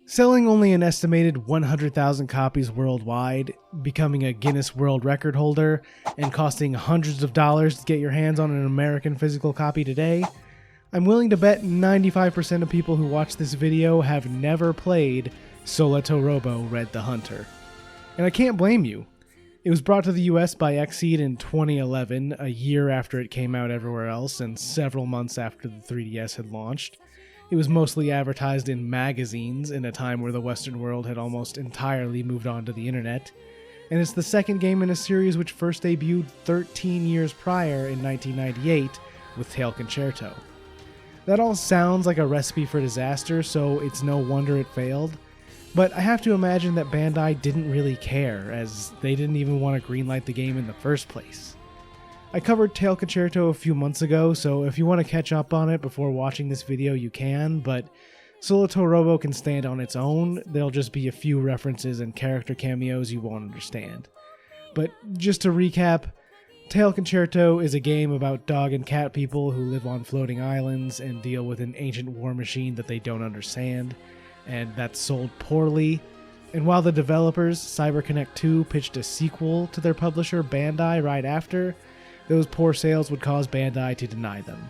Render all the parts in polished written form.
Selling only an estimated 100,000 copies worldwide, becoming a Guinness World Record holder, and costing hundreds of dollars to get your hands on an American physical copy today, I'm willing to bet 95% of people who watch this video have never played Solatorobo Red the Hunter. And I can't blame you. It was brought to the US by Xseed in 2011, a year after it came out everywhere else and several months after the 3DS had launched. It was mostly advertised in magazines in a time where the Western world had almost entirely moved on to the internet. And it's the second game in a series which first debuted 13 years prior in 1998 with Tail Concerto. That all sounds like a recipe for disaster, so it's no wonder it failed. But I have to imagine that Bandai didn't really care, as they didn't even want to greenlight the game in the first place. I covered Tail Concerto a few months ago, so if you want to catch up on it before watching this video you can, but Solatorobo can stand on its own. There'll just be a few references and character cameos you won't understand. But just to recap, Tail Concerto is a game about dog and cat people who live on floating islands and deal with an ancient war machine that they don't understand, and that's sold poorly. And while the developers, CyberConnect 2, pitched a sequel to their publisher Bandai right after, those poor sales would cause Bandai to deny them.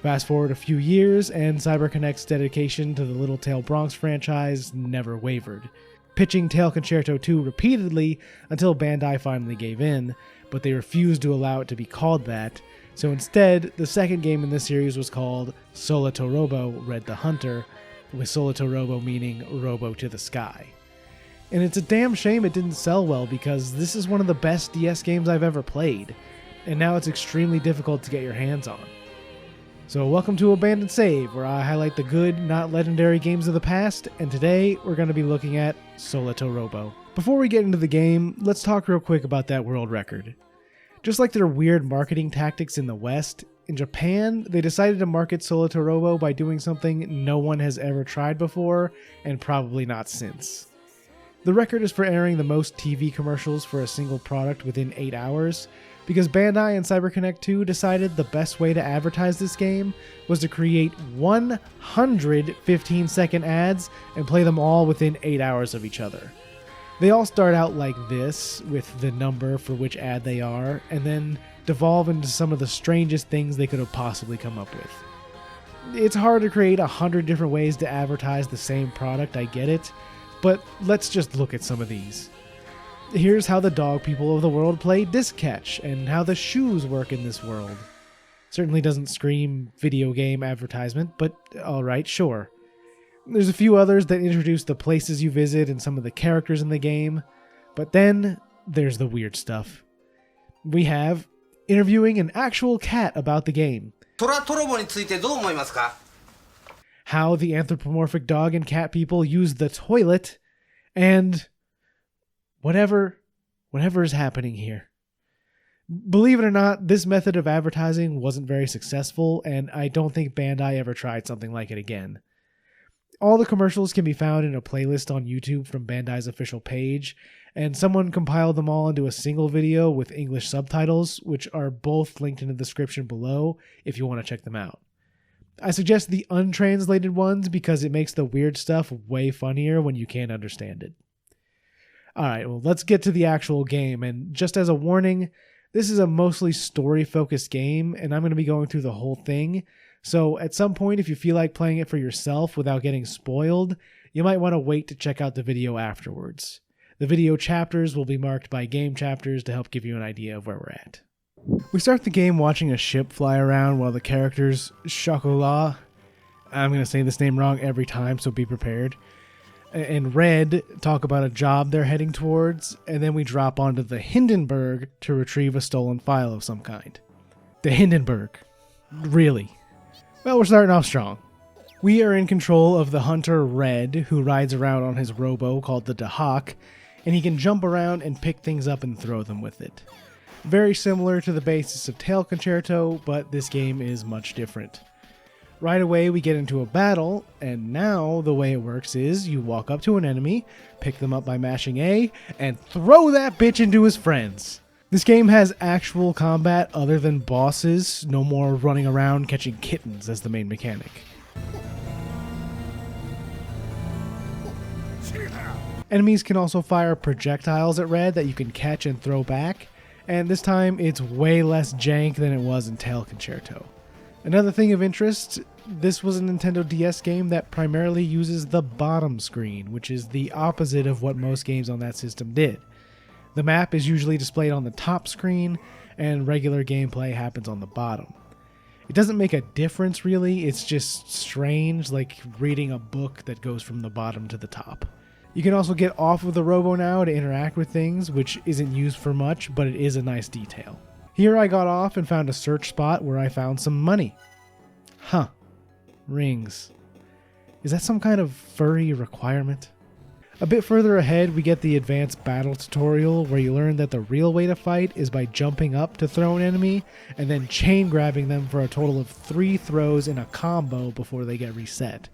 Fast forward a few years, and CyberConnect's dedication to the Little Tail Bronx franchise never wavered, pitching Tail Concerto 2 repeatedly until Bandai finally gave in, but they refused to allow it to be called that, so instead, the second game in this series was called Solatorobo Red the Hunter, with Solatorobo meaning Robo to the Sky. And it's a damn shame it didn't sell well, because this is one of the best DS games I've ever played, and now it's extremely difficult to get your hands on. So welcome to Abandoned Save, where I highlight the good, not legendary games of the past, and today we're going to be looking at Solatorobo. Before we get into the game, let's talk real quick about that world record. Just like their weird marketing tactics in the West, in Japan, they decided to market Solatorobo by doing something no one has ever tried before, and probably not since. The record is for airing the most TV commercials for a single product within 8 hours, because Bandai and CyberConnect 2 decided the best way to advertise this game was to create 100 15-second ads and play them all within 8 hours of each other. They all start out like this, with the number for which ad they are, and then devolve into some of the strangest things they could have possibly come up with. It's hard to create 100 different ways to advertise the same product, I get it, but let's just look at some of these. Here's how the dog people of the world play disc catch, and how the shoes work in this world. Certainly doesn't scream video game advertisement, but alright, sure. There's a few others that introduce the places you visit and some of the characters in the game, but then there's the weird stuff. We have interviewing an actual cat about the game. Solatorobo についてどう思いますか? How the anthropomorphic dog and cat people use the toilet, and whatever is happening here. Believe it or not, this method of advertising wasn't very successful, and I don't think Bandai ever tried something like it again. All the commercials can be found in a playlist on YouTube from Bandai's official page, and someone compiled them all into a single video with English subtitles, which are both linked in the description below if you want to check them out. I suggest the untranslated ones because it makes the weird stuff way funnier when you can't understand it. Alright, well, let's get to the actual game, and just as a warning, this is a mostly story-focused game, and I'm going to be going through the whole thing, so at some point if you feel like playing it for yourself without getting spoiled, you might want to wait to check out the video afterwards. The video chapters will be marked by game chapters to help give you an idea of where we're at. We start the game watching a ship fly around while the characters Chocolat, I'm going to say this name wrong every time, so be prepared, and Red talk about a job they're heading towards, and then we drop onto the Hindenburg to retrieve a stolen file of some kind. The Hindenburg. Really? Well, we're starting off strong. We are in control of the hunter Red, who rides around on his robo called the Dahak, and he can jump around and pick things up and throw them with it. Very similar to the basis of Tail Concerto, but this game is much different. Right away we get into a battle, and now the way it works is you walk up to an enemy, pick them up by mashing A, and throw that bitch into his friends. This game has actual combat other than bosses, no more running around catching kittens as the main mechanic. Enemies can also fire projectiles at Red that you can catch and throw back, and this time it's way less jank than it was in Tail Concerto. Another thing of interest, this was a Nintendo DS game that primarily uses the bottom screen, which is the opposite of what most games on that system did. The map is usually displayed on the top screen, and regular gameplay happens on the bottom. It doesn't make a difference really, it's just strange, like reading a book that goes from the bottom to the top. You can also get off of the Robo now to interact with things, which isn't used for much, but it is a nice detail. Here I got off and found a search spot where I found some money. Huh. Rings. Is that some kind of furry requirement? A bit further ahead, we get the advanced battle tutorial where you learn that the real way to fight is by jumping up to throw an enemy and then chain grabbing them for a total of 3 throws in a combo before they get reset.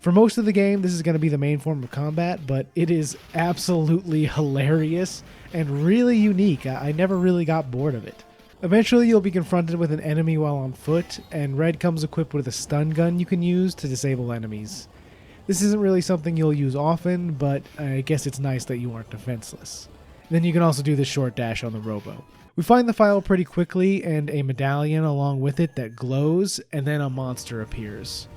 For most of the game, this is going to be the main form of combat, but it is absolutely hilarious and really unique. I never really got bored of it. Eventually, you'll be confronted with an enemy while on foot, and Red comes equipped with a stun gun you can use to disable enemies. This isn't really something you'll use often, but I guess it's nice that you aren't defenseless. Then you can also do the short dash on the Robo. We find the file pretty quickly and a medallion along with it that glows, and then a monster appears.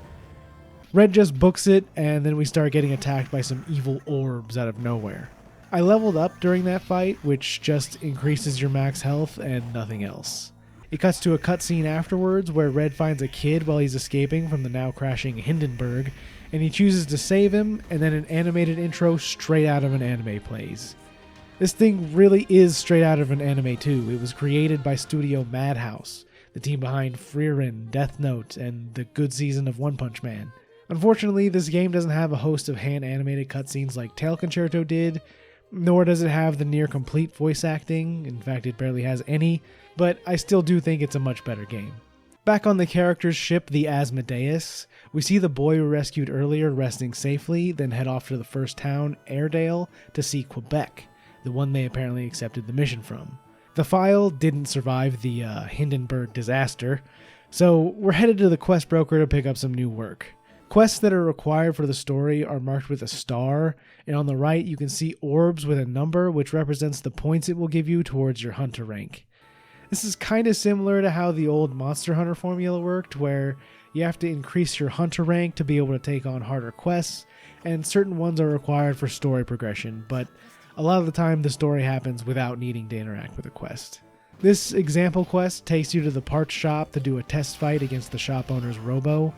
Red just books it, and then we start getting attacked by some evil orbs out of nowhere. I leveled up during that fight, which just increases your max health and nothing else. It cuts to a cutscene afterwards where Red finds a kid while he's escaping from the now crashing Hindenburg, and he chooses to save him, and then an animated intro straight out of an anime plays. This thing really is straight out of an anime too. It was created by Studio Madhouse, the team behind Frieren, Death Note, and the good season of One Punch Man. Unfortunately, this game doesn't have a host of hand-animated cutscenes like Tail Concerto did, nor does it have the near-complete voice acting. In fact, it barely has any, but I still do think it's a much better game. Back on the character's ship, the Asmodeus, we see the boy we rescued earlier resting safely, then head off to the first town, Airedale, to see Quebec, the one they apparently accepted the mission from. The file didn't survive the Hindenburg disaster, so we're headed to the quest broker to pick up some new work. Quests that are required for the story are marked with a star, and on the right you can see orbs with a number which represents the points it will give you towards your hunter rank. This is kind of similar to how the old Monster Hunter formula worked, where you have to increase your hunter rank to be able to take on harder quests, and certain ones are required for story progression, but a lot of the time the story happens without needing to interact with a quest. This example quest takes you to the parts shop to do a test fight against the shop owner's Robo.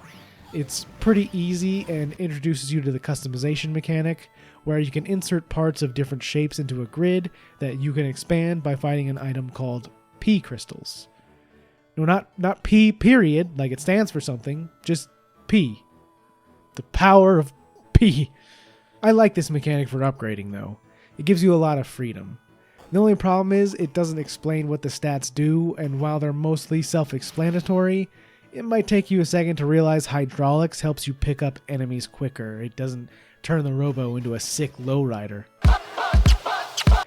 It's pretty easy and introduces you to the customization mechanic, where you can insert parts of different shapes into a grid that you can expand by finding an item called P crystals. No, not P period, like it stands for something, just P. The power of P. I like this mechanic for upgrading though. It gives you a lot of freedom. The only problem is it doesn't explain what the stats do, and while they're mostly self-explanatory, it might take you a second to realize hydraulics helps you pick up enemies quicker. It doesn't turn the Robo into a sick lowrider.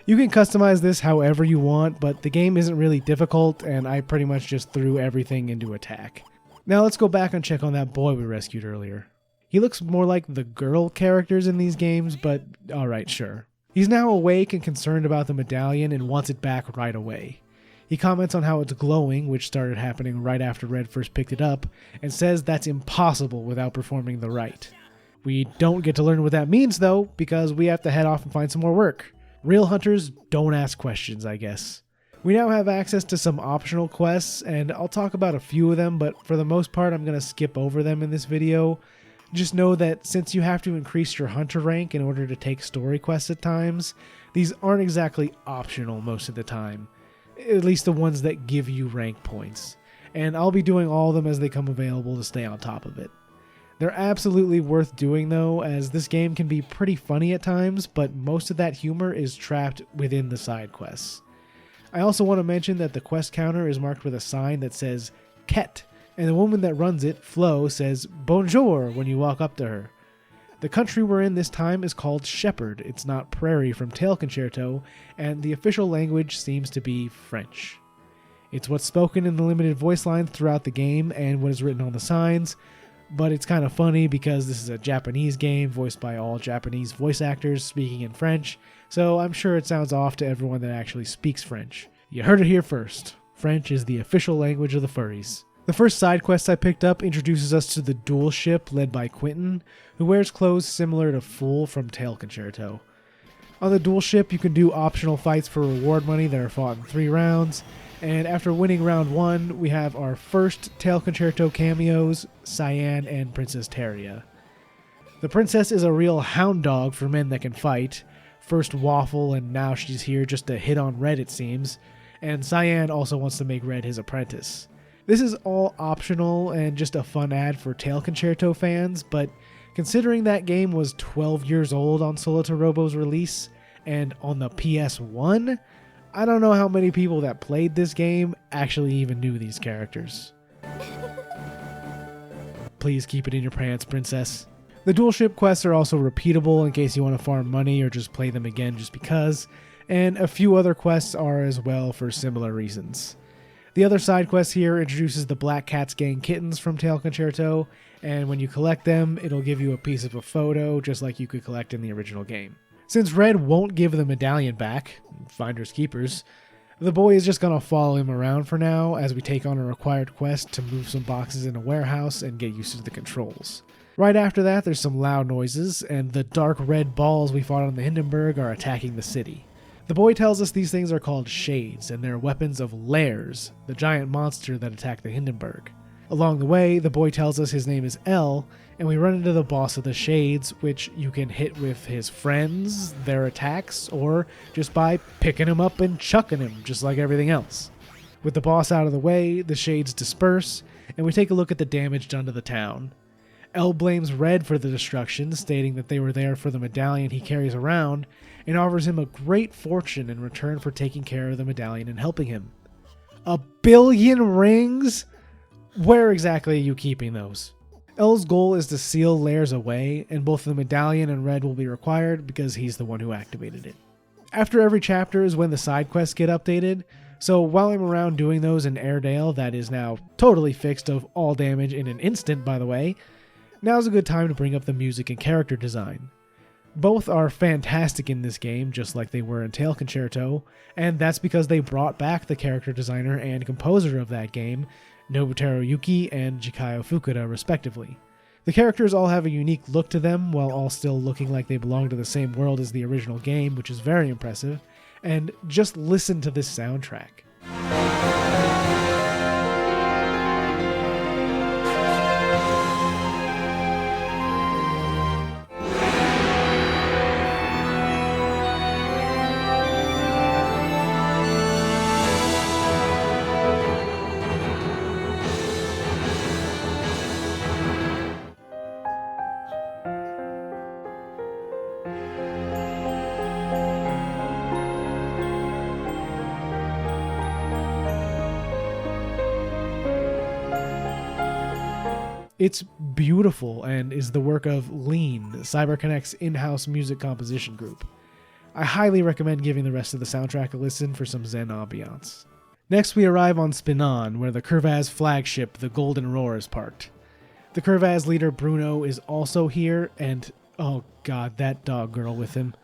You can customize this however you want, but the game isn't really difficult, and I pretty much just threw everything into attack. Now let's go back and check on that boy we rescued earlier. He looks more like the girl characters in these games, but alright, sure. He's now awake and concerned about the medallion and wants it back right away. He comments on how it's glowing, which started happening right after Red first picked it up, and says that's impossible without performing the rite. We don't get to learn what that means though, because we have to head off and find some more work. Real hunters don't ask questions, I guess. We now have access to some optional quests, and I'll talk about a few of them, but for the most part I'm going to skip over them in this video. Just know that since you have to increase your hunter rank in order to take story quests at times, these aren't exactly optional most of the time. At least the ones that give you rank points. And I'll be doing all of them as they come available to stay on top of it. They're absolutely worth doing though, as this game can be pretty funny at times, but most of that humor is trapped within the side quests. I also want to mention that the quest counter is marked with a sign that says Ket, and the woman that runs it, Flo, says bonjour when you walk up to her. The country we're in this time is called Shepherd. It's not Prairie from Tail Concerto, and the official language seems to be French. It's what's spoken in the limited voice lines throughout the game and what is written on the signs, but it's kind of funny because this is a Japanese game voiced by all Japanese voice actors speaking in French, so I'm sure it sounds off to everyone that actually speaks French. You heard it here first. French is the official language of the furries. The first side quest I picked up introduces us to the duel ship led by Quentin, who wears clothes similar to Fool from Tail Concerto. On the duel ship, you can do optional fights for reward money that are fought in 3 rounds, and after winning round 1, we have our first Tail Concerto cameos, Cyan and Princess Teria. The princess is a real hound dog for men that can fight. First Waffle, and now she's here just to hit on Red, it seems, and Cyan also wants to make Red his apprentice. This is all optional and just a fun ad for Tail Concerto fans, but considering that game was 12 years old on Solatorobo's release, and on the PS1, I don't know how many people that played this game actually even knew these characters. Please keep it in your pants, princess. The dual ship quests are also repeatable in case you want to farm money or just play them again just because, and a few other quests are as well for similar reasons. The other side quest here introduces the Black Cat's Gang kittens from Tail Concerto, and when you collect them, it'll give you a piece of a photo just like you could collect in the original game. Since Red won't give the medallion back, finders keepers, the boy is just going to follow him around for now as we take on a required quest to move some boxes in a warehouse and get used to the controls. Right after that, there's some loud noises, and the dark red balls we fought on the Hindenburg are attacking the city. The boy tells us these things are called shades, and they're weapons of Lairs, the giant monster that attacked the Hindenburg. Along the way, the boy tells us his name is L, and we run into the boss of the Shades, which you can hit with his friends, their attacks, or just by picking him up and chucking him, just like everything else. With the boss out of the way, the Shades disperse, and we take a look at the damage done to the town. L blames Red for the destruction, stating that they were there for the medallion he carries around, and offers him a great fortune in return for taking care of the medallion and helping him. 1 billion rings? Where exactly are you keeping those? L's goal is to seal Lairs away, and both the medallion and Red will be required because he's the one who activated it. After every chapter is when the side quests get updated, so while I'm around doing those in Airedale, that is now totally fixed of all damage in an instant by the way, now's a good time to bring up the music and character design. Both are fantastic in this game, just like they were in Tail Concerto, and that's because they brought back the character designer and composer of that game, Nobutaro Yuki and Jikayo Fukuda, respectively. The characters all have a unique look to them, while all still looking like they belong to the same world as the original game, which is very impressive, and just listen to this soundtrack. It's beautiful and is the work of Lean, CyberConnect's in-house music composition group. I highly recommend giving the rest of the soundtrack a listen for some zen ambiance. Next we arrive on Spinon, where the Kurvaz flagship, the Golden Roar, is parked. The Kurvaz leader Bruno is also here, and oh god, that dog girl with him.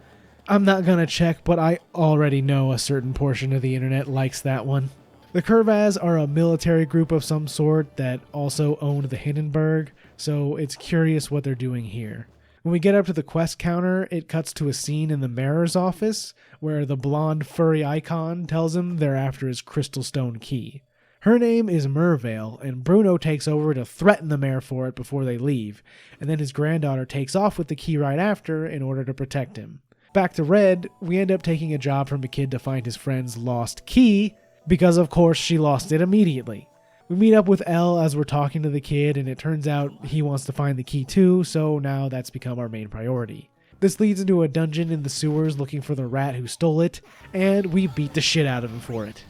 I'm not gonna check, but I already know a certain portion of the internet likes that one. The Kurvaz are a military group of some sort that also owned the Hindenburg, so it's curious what they're doing here. When we get up to the quest counter, it cuts to a scene in the mayor's office, where the blonde furry icon tells him they're after his crystal stone key. Her name is Mervale, and Bruno takes over to threaten the mayor for it before they leave, and then his granddaughter takes off with the key right after in order to protect him. Back to Red, we end up taking a job from a kid to find his friend's lost key, because of course she lost it immediately. We meet up with Elle as we're talking to the kid, and it turns out he wants to find the key too, so now that's become our main priority. This leads into a dungeon in the sewers looking for the rat who stole it, and we beat the shit out of him for it.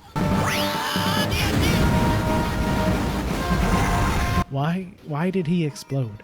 Why did he explode?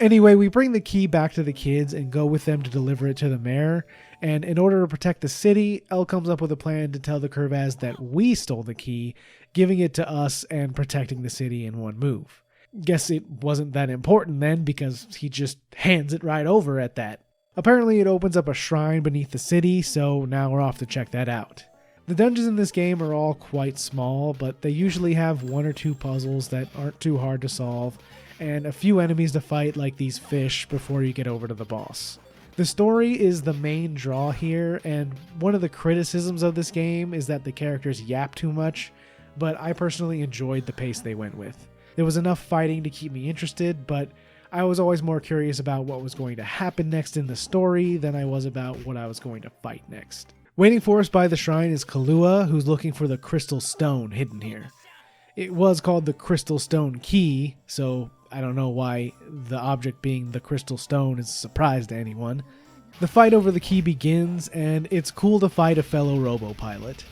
Anyway, we bring the key back to the kids and go with them to deliver it to the mayor, and in order to protect the city, Elle comes up with a plan to tell the Kurvaz that we stole the key, giving it to us and protecting the city in one move. Guess it wasn't that important then, because he just hands it right over at that. Apparently it opens up a shrine beneath the city, so now we're off to check that out. The dungeons in this game are all quite small, but they usually have 1 or 2 puzzles that aren't too hard to solve, and a few enemies to fight like these fish before you get over to the boss. The story is the main draw here, and one of the criticisms of this game is that the characters yap too much, but I personally enjoyed the pace they went with. There was enough fighting to keep me interested, but I was always more curious about what was going to happen next in the story than I was about what I was going to fight next. Waiting for us by the shrine is Kahlua, who's looking for the crystal stone hidden here. It was called the Crystal Stone Key, so I don't know why the object being the crystal stone is a surprise to anyone. The fight over the key begins, and it's cool to fight a fellow robo-pilot.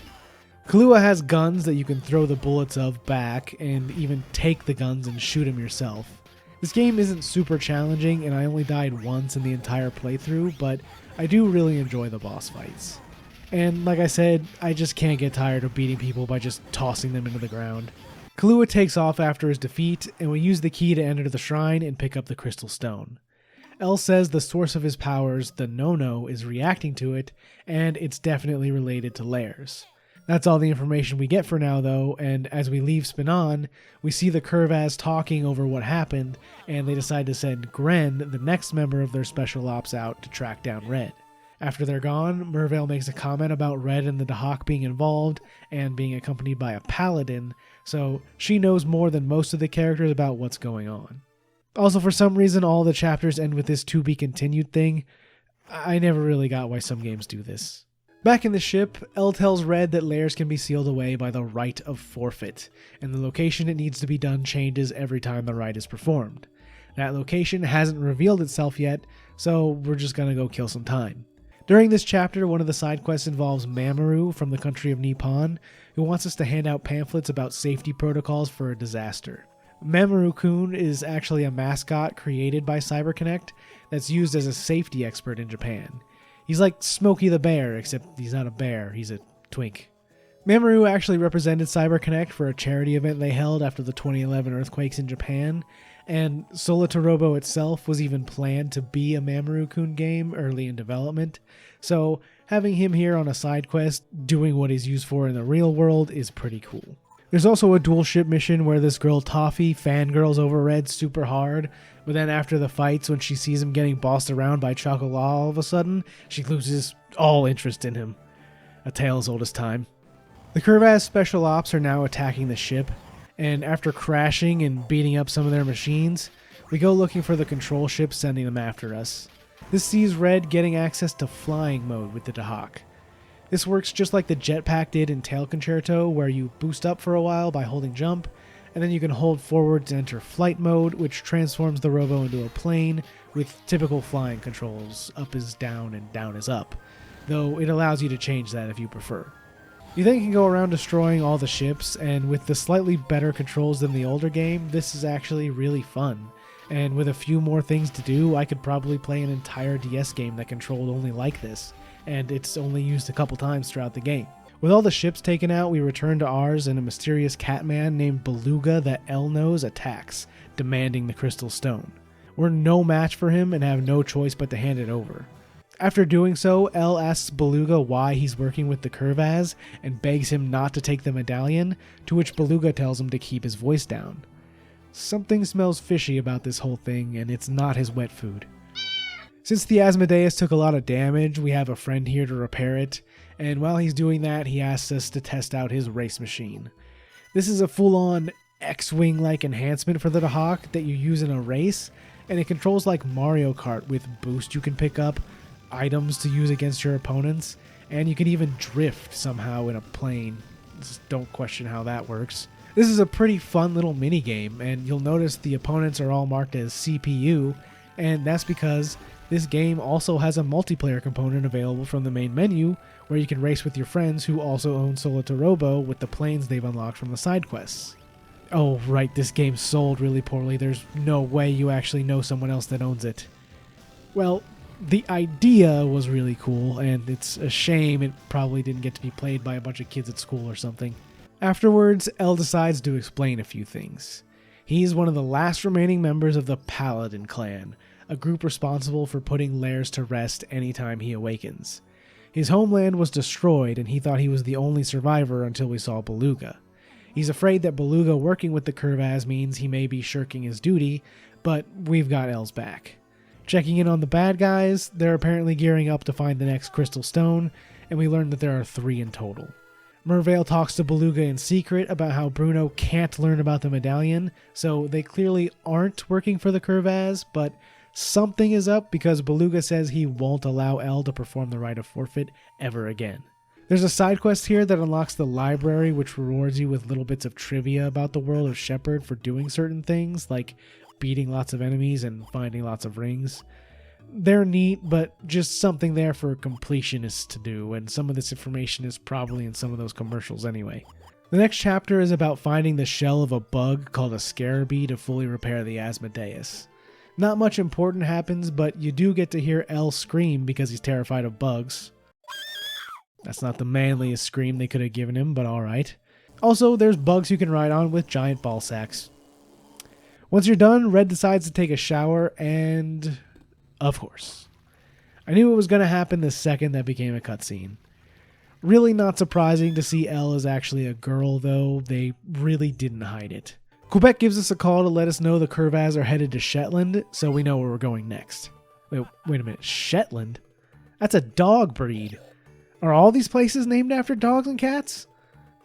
Kahlua has guns that you can throw the bullets of back, and even take the guns and shoot them yourself. This game isn't super challenging, and I only died once in the entire playthrough, but I do really enjoy the boss fights. And like I said, I just can't get tired of beating people by just tossing them into the ground. Kahlua takes off after his defeat, and we use the key to enter the shrine and pick up the crystal stone. El says the source of his powers, the no-no, is reacting to it, and it's definitely related to layers. That's all the information we get for now though, and as we leave Spinon, we see the Kurvaz talking over what happened, and they decide to send Gren, the next member of their special ops, out to track down Red. After they're gone, Mervale makes a comment about Red and the Dahak being involved, and being accompanied by a Paladin, so she knows more than most of the characters about what's going on. Also, for some reason, all the chapters end with this to be continued thing. I never really got why some games do this. Back in the ship, El tells Red that layers can be sealed away by the rite of forfeit, and the location it needs to be done changes every time the rite is performed. That location hasn't revealed itself yet, so we're just gonna go kill some time. During this chapter, one of the side quests involves Mamoru from the country of Nippon, who wants us to hand out pamphlets about safety protocols for a disaster. Mamoru-kun is actually a mascot created by CyberConnect that's used as a safety expert in Japan. He's like Smokey the Bear, except he's not a bear, he's a twink. Mamoru actually represented CyberConnect for a charity event they held after the 2011 earthquakes in Japan, and Solatorobo itself was even planned to be a Mamoru-kun game early in development, so having him here on a side quest doing what he's used for in the real world is pretty cool. There's also a dual ship mission where this girl Toffee fangirls over Red super hard, but then after the fights, when she sees him getting bossed around by Chocolat all of a sudden, she loses all interest in him. A tale as old as time. The Kurvaz special ops are now attacking the ship, and after crashing and beating up some of their machines, we go looking for the control ship sending them after us. This sees Red getting access to flying mode with the Dahak. This works just like the jetpack did in Tail Concerto, where you boost up for a while by holding jump, and then you can hold forward to enter flight mode, which transforms the robo into a plane with typical flying controls. Up is down and down is up, though it allows you to change that if you prefer. You then can go around destroying all the ships, and with the slightly better controls than the older game, this is actually really fun. And with a few more things to do, I could probably play an entire DS game that controlled only like this, and it's only used a couple times throughout the game. With all the ships taken out, we return to ours, and a mysterious catman named Beluga that El knows attacks, demanding the crystal stone. We're no match for him and have no choice but to hand it over. After doing so, El asks Beluga why he's working with the Kurvaz and begs him not to take the medallion, to which Beluga tells him to keep his voice down. Something smells fishy about this whole thing, and it's not his wet food. Since the Asmodeus took a lot of damage, we have a friend here to repair it, and while he's doing that, he asks us to test out his race machine. This is a full-on X-Wing-like enhancement for the Dahak that you use in a race, and it controls like Mario Kart with boost you can pick up, items to use against your opponents, and you can even drift somehow in a plane. Just don't question how that works. This is a pretty fun little mini-game, and you'll notice the opponents are all marked as CPU, and that's because this game also has a multiplayer component available from the main menu, where you can race with your friends who also own Solatorobo with the planes they've unlocked from the side quests. Oh right, this game sold really poorly. There's no way you actually know someone else that owns it. Well, the idea was really cool, and it's a shame it probably didn't get to be played by a bunch of kids at school or something. Afterwards, El decides to explain a few things. He's one of the last remaining members of the Paladin clan, a group responsible for putting lairs to rest anytime he awakens. His homeland was destroyed, and he thought he was the only survivor until we saw Beluga. He's afraid that Beluga working with the Kurvaz means he may be shirking his duty, but we've got L's back. Checking in on the bad guys, they're apparently gearing up to find the next crystal stone, and we learn that there are 3 in total. Mervale talks to Beluga in secret about how Bruno can't learn about the medallion, so they clearly aren't working for the Kurvaz, but something is up because Beluga says he won't allow L to perform the rite of forfeit ever again. There's a side quest here that unlocks the library, which rewards you with little bits of trivia about the world of Shepard for doing certain things, like beating lots of enemies and finding lots of rings. They're neat, but just something there for completionists to do, and some of this information is probably in some of those commercials anyway. The next chapter is about finding the shell of a bug called a Scarabee to fully repair the Asmodeus. Not much important happens, but you do get to hear L scream because he's terrified of bugs. That's not the manliest scream they could have given him, but alright. Also, there's bugs you can ride on with giant ball sacks. Once you're done, Red decides to take a shower, and of course. I knew it was going to happen the second that became a cutscene. Really not surprising to see Elle is actually a girl, though. They really didn't hide it. Quebec gives us a call to let us know the Kurvaz are headed to Shetland, so we know where we're going next. Wait a minute, Shetland? That's a dog breed. Are all these places named after dogs and cats?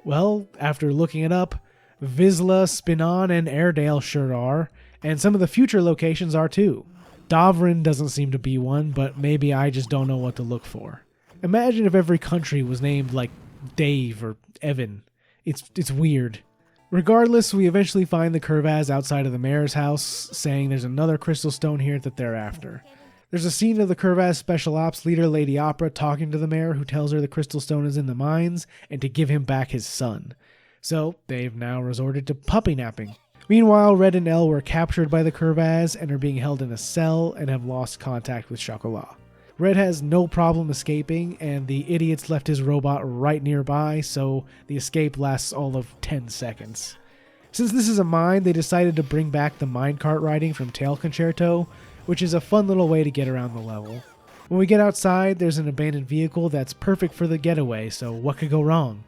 Well, after looking it up, Vizsla, Spinon, and Airedale sure are, and some of the future locations are too. Dovrin doesn't seem to be one, but maybe I just don't know what to look for. Imagine if every country was named like Dave or Evan. It's weird. Regardless, we eventually find the Kurvaz outside of the mayor's house, saying there's another crystal stone here that they're after. There's a scene of the Kurvaz special ops leader Lady Opera talking to the mayor, who tells her the crystal stone is in the mines and to give him back his son. So they've now resorted to puppy napping. Meanwhile, Red and Elle were captured by the Kurvaz and are being held in a cell and have lost contact with Chocolat. Red has no problem escaping, and the idiots left his robot right nearby, so the escape lasts all of 10 seconds. Since this is a mine, they decided to bring back the minecart riding from Tail Concerto, which is a fun little way to get around the level. When we get outside, there's an abandoned vehicle that's perfect for the getaway, so what could go wrong?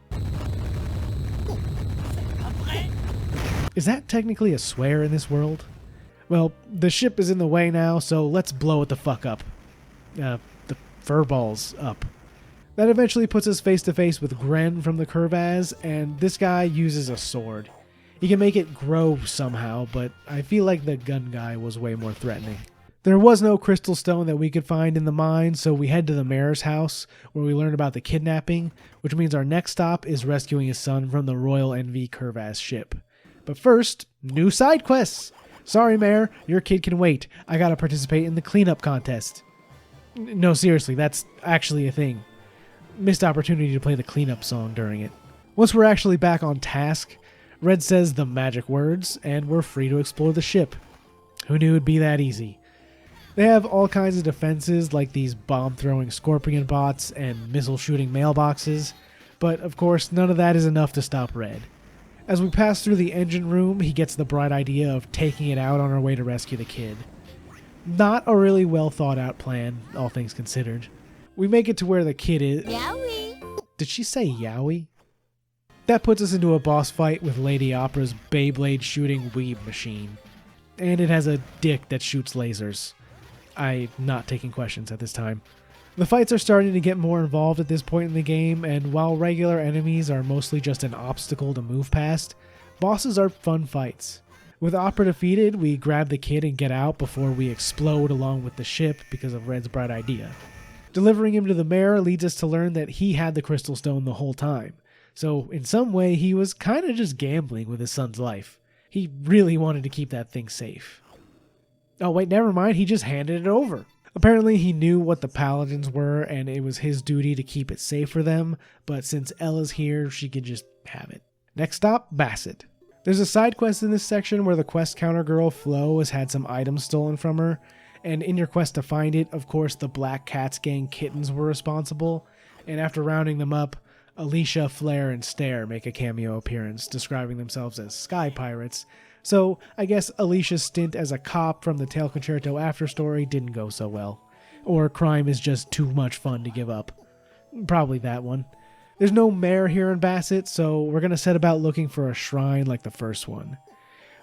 Is that technically a swear in this world? Well, the ship is in the way now, so let's blow it the fuck up. The furballs up. That eventually puts us face to face with Gren from the Kurvaz, and this guy uses a sword. He can make it grow somehow, but I feel like the gun guy was way more threatening. There was no crystal stone that we could find in the mine, so we head to the mayor's house, where we learn about the kidnapping, which means our next stop is rescuing his son from the Royal NV Kurvaz ship. But first, new side quests! Sorry, Mayor, your kid can wait. I gotta participate in the cleanup contest. No, seriously, that's actually a thing. Missed opportunity to play the cleanup song during it. Once we're actually back on task, Red says the magic words, and we're free to explore the ship. Who knew it'd be that easy? They have all kinds of defenses, like these bomb-throwing scorpion bots and missile-shooting mailboxes, but of course none of that is enough to stop Red. As we pass through the engine room, he gets the bright idea of taking it out on our way to rescue the kid. Not a really well thought out plan, all things considered. We make it to where the kid is. Yowie! Did she say Yowie? That puts us into a boss fight with Lady Opera's Beyblade shooting weeb machine. And it has a dick that shoots lasers. I'm not taking questions at this time. The fights are starting to get more involved at this point in the game, and while regular enemies are mostly just an obstacle to move past, bosses are fun fights. With Opera defeated, we grab the kid and get out before we explode along with the ship because of Red's bright idea. Delivering him to the mayor leads us to learn that he had the crystal stone the whole time, so in some way he was kinda just gambling with his son's life. He really wanted to keep that thing safe. Oh wait, never mind, he just handed it over. Apparently he knew what the Paladins were, and it was his duty to keep it safe for them, but since Ella's here, she could just have it. Next stop, Bassett. There's a side quest in this section where the quest counter girl, Flo, has had some items stolen from her, and in your quest to find it, of course, the Black Cats gang kittens were responsible, and after rounding them up, Alicia, Flare, and Stare make a cameo appearance, describing themselves as sky pirates, So I guess Alicia's stint as a cop from the Tail Concerto after story didn't go so well. Or crime is just too much fun to give up. Probably that one. There's no mayor here in Bassett, so we're going to set about looking for a shrine like the first one.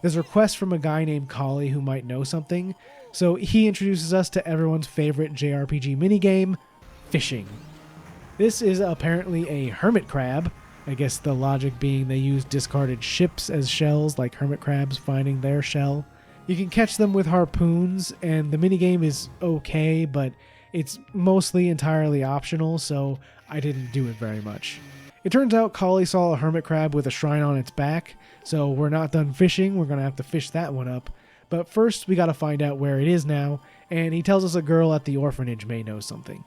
There's a request from a guy named Collie who might know something, so he introduces us to everyone's favorite JRPG minigame, fishing. This is apparently a hermit crab. I guess the logic being they use discarded ships as shells, like hermit crabs finding their shell. You can catch them with harpoons, and the minigame is okay, but it's mostly entirely optional, so I didn't do it very much. It turns out Collie saw a hermit crab with a shrine on its back, so we're not done fishing, we're going to have to fish that one up. But first, we got to find out where it is now, and he tells us a girl at the orphanage may know something.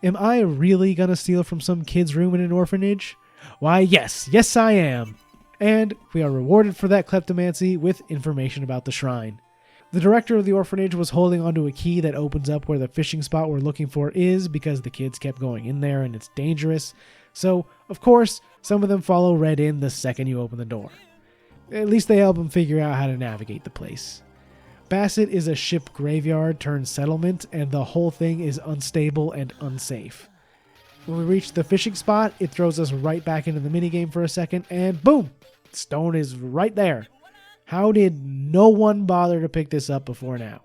Am I really going to steal from some kid's room in an orphanage? Why, yes I am. And we are rewarded for that kleptomancy with information about the shrine. The director of the orphanage was holding onto a key that opens up where the fishing spot we're looking for is because the kids kept going in there and it's dangerous. So, of course, some of them follow Red in the second you open the door. At least they help him figure out how to navigate the place. Bassett is a ship graveyard turned settlement, and the whole thing is unstable and unsafe. When we reach the fishing spot, it throws us right back into the minigame for a second, and boom! Stone is right there. How did no one bother to pick this up before now?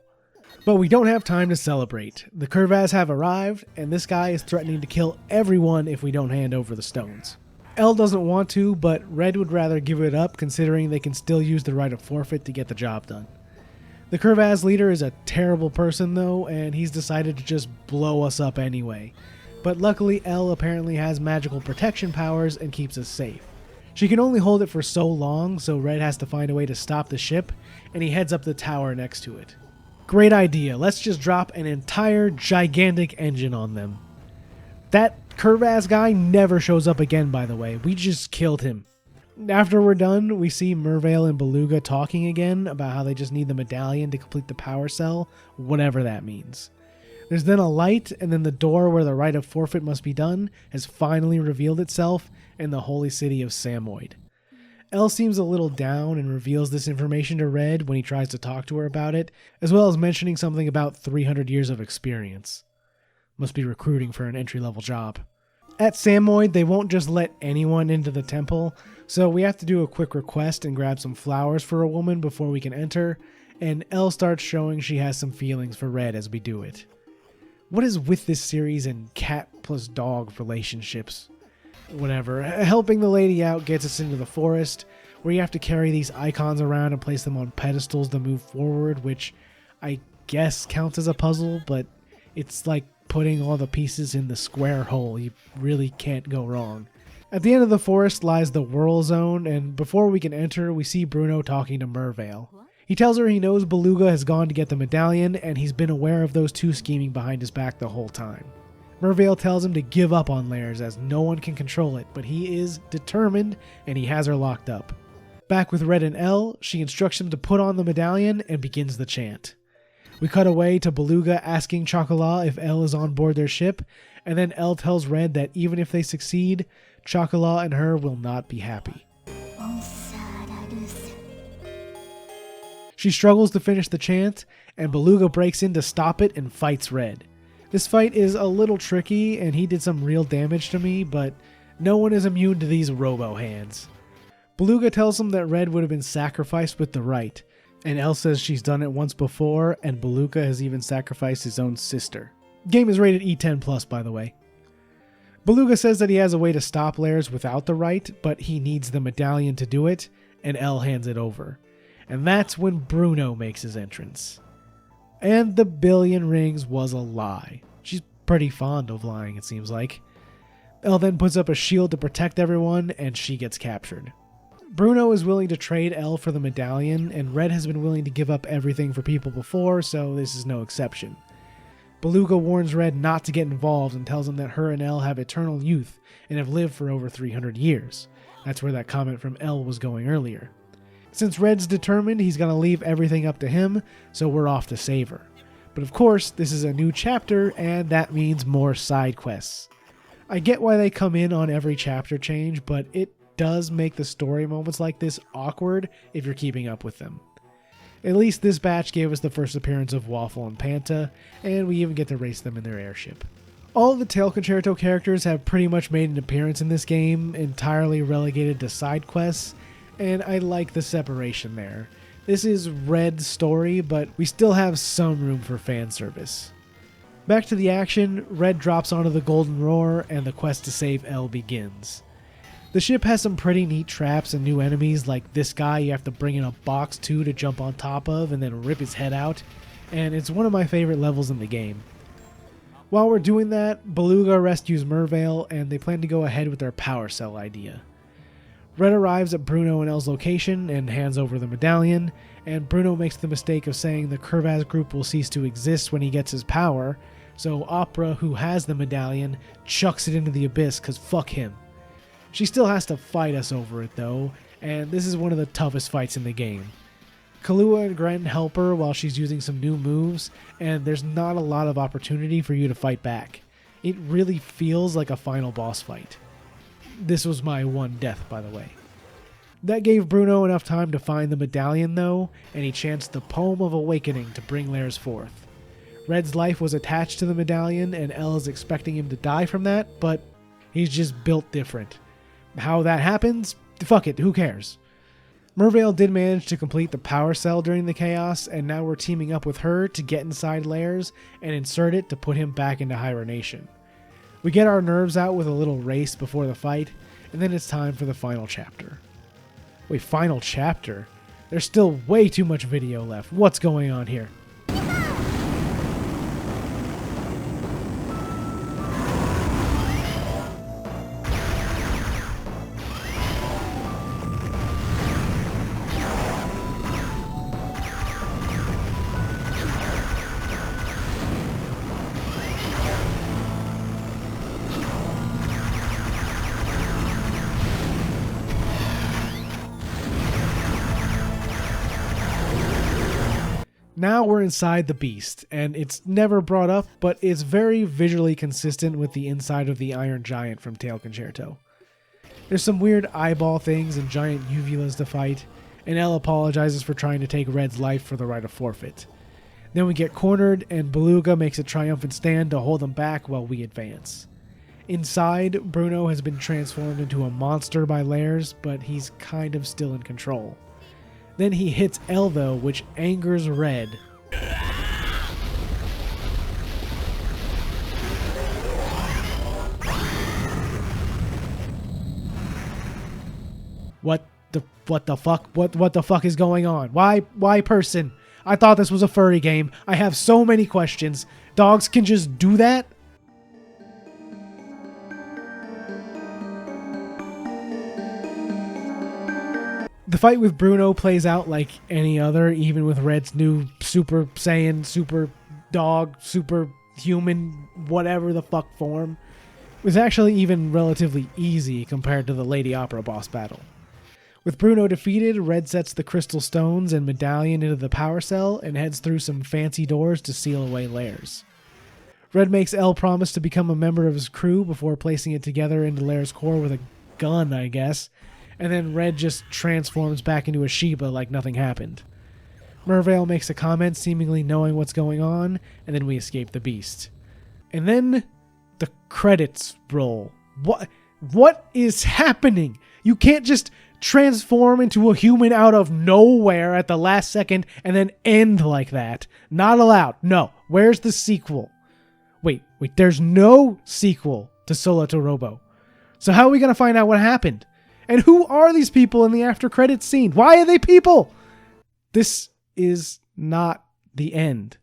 But we don't have time to celebrate. The Kurvaz have arrived, and this guy is threatening to kill everyone if we don't hand over the stones. L doesn't want to, but Red would rather give it up considering they can still use the right of forfeit to get the job done. The Kurvaz leader is a terrible person though, and he's decided to just blow us up anyway. But luckily L apparently has magical protection powers and keeps us safe. She can only hold it for so long, so Red has to find a way to stop the ship, and he heads up the tower next to it. Great idea, let's just drop an entire gigantic engine on them. That Kurvaz guy never shows up again, by the way. We just killed him. After we're done, we see Mervale and Beluga talking again about how they just need the medallion to complete the power cell, whatever that means. There's then a light, and then the door where the rite of forfeit must be done has finally revealed itself in the holy city of Samoyed. Elle seems a little down and reveals this information to Red when he tries to talk to her about it, as well as mentioning something about 300 years of experience. Must be recruiting for an entry-level job. At Samoyed, they won't just let anyone into the temple, so we have to do a quick request and grab some flowers for a woman before we can enter, and Elle starts showing she has some feelings for Red as we do it. What is with this series and cat plus dog relationships? Whatever. Helping the lady out gets us into the forest, where you have to carry these icons around and place them on pedestals to move forward, which I guess counts as a puzzle, but it's like putting all the pieces in the square hole. You really can't go wrong. At the end of the forest lies the Whirl Zone, and before we can enter, we see Bruno talking to Mervale. He tells her he knows Beluga has gone to get the medallion, and he's been aware of those two scheming behind his back the whole time. Mervale tells him to give up on Lairs as no one can control it, but he is determined, and he has her locked up. Back with Red and Elle, she instructs him to put on the medallion and begins the chant. We cut away to Beluga asking Chocolat if Elle is on board their ship, and then Elle tells Red that even if they succeed, Chocolat and her will not be happy. She struggles to finish the chant, and Beluga breaks in to stop it and fights Red. This fight is a little tricky, and he did some real damage to me, but no one is immune to these robo hands. Beluga tells him that Red would have been sacrificed with the right, and Elle says she's done it once before, and Beluga has even sacrificed his own sister. Game is rated E10+, by the way. Beluga says that he has a way to stop Lairs without the right, but he needs the medallion to do it, and Elle hands it over. And that's when Bruno makes his entrance. And the billion rings was a lie. She's pretty fond of lying, it seems like. Elle then puts up a shield to protect everyone, and she gets captured. Bruno is willing to trade Elle for the medallion, and Red has been willing to give up everything for people before, so this is no exception. Beluga warns Red not to get involved and tells him that her and Elle have eternal youth and have lived for over 300 years. That's where that comment from Elle was going earlier. Since Red's determined, he's going to leave everything up to him, so we're off to save her. But of course, this is a new chapter, and that means more side quests. I get why they come in on every chapter change, but it does make the story moments like this awkward if you're keeping up with them. At least this batch gave us the first appearance of Waffle and Panta, and we even get to race them in their airship. All of the Tail Concerto characters have pretty much made an appearance in this game, entirely relegated to side quests, and I like the separation there. This is Red's story, but we still have some room for fan service. Back to the action, Red drops onto the Golden Roar, and the quest to save Elle begins. The ship has some pretty neat traps and new enemies, like this guy you have to bring in a box to jump on top of and then rip his head out, and it's one of my favorite levels in the game. While we're doing that, Beluga rescues Mervale, and they plan to go ahead with their power cell idea. Red arrives at Bruno and Elle's location and hands over the medallion, and Bruno makes the mistake of saying the Kurvaz group will cease to exist when he gets his power, so Opera, who has the medallion, chucks it into the abyss cause fuck him. She still has to fight us over it though, and this is one of the toughest fights in the game. Kahlua and Gren help her while she's using some new moves, and there's not a lot of opportunity for you to fight back. It really feels like a final boss fight. This was my one death, by the way. That gave Bruno enough time to find the medallion though, and he chants the Poem of Awakening to bring Lairs forth. Red's life was attached to the medallion, and Elle is expecting him to die from that, but he's just built different. How that happens? Fuck it, who cares? Mervale did manage to complete the power cell during the chaos, and now we're teaming up with her to get inside Lairs and insert it to put him back into hibernation. We get our nerves out with a little race before the fight, and then it's time for the final chapter. Wait, final chapter? There's still way too much video left. What's going on here? Now we're inside the beast, and it's never brought up, but it's very visually consistent with the inside of the Iron Giant from Tail Concerto. There's some weird eyeball things and giant uvulas to fight, and Elle apologizes for trying to take Red's life for the right of forfeit. Then we get cornered, and Beluga makes a triumphant stand to hold them back while we advance. Inside, Bruno has been transformed into a monster by Lairs, but he's kind of still in control. Then he hits Elle though, which angers Red. What the fuck? What the fuck is going on? Why person? I thought this was a furry game. I have so many questions. Dogs can just do that? The fight with Bruno plays out like any other, even with Red's new Super Saiyan, Super Dog, Super Human, whatever the fuck form. It was actually even relatively easy compared to the Lady Opera boss battle. With Bruno defeated, Red sets the crystal stones and medallion into the power cell and heads through some fancy doors to seal away Lairs. Red makes Elle promise to become a member of his crew before placing it together into Lairs' core with a gun, I guess. And then Red just transforms back into a Sheba like nothing happened. Mervale makes a comment seemingly knowing what's going on, and then we escape the beast. And then the credits roll. What is happening? You can't just transform into a human out of nowhere at the last second and then end like that. Not allowed. No. Where's the sequel? Wait, there's no sequel to Solatorobo. So how are we going to find out what happened? And who are these people in the after credits scene? Why are they people? This is not the end.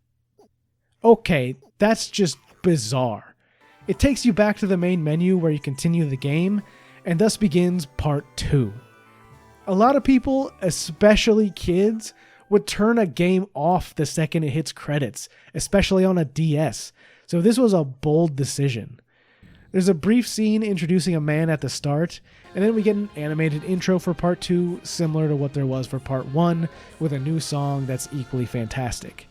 Okay, that's just bizarre. It takes you back to the main menu where you continue the game, and thus begins part 2. A lot of people, especially kids, would turn a game off the second it hits credits, especially on a DS. So this was a bold decision. There's a brief scene introducing a man at the start, and then we get an animated intro for part 2, similar to what there was for part 1, with a new song that's equally fantastic.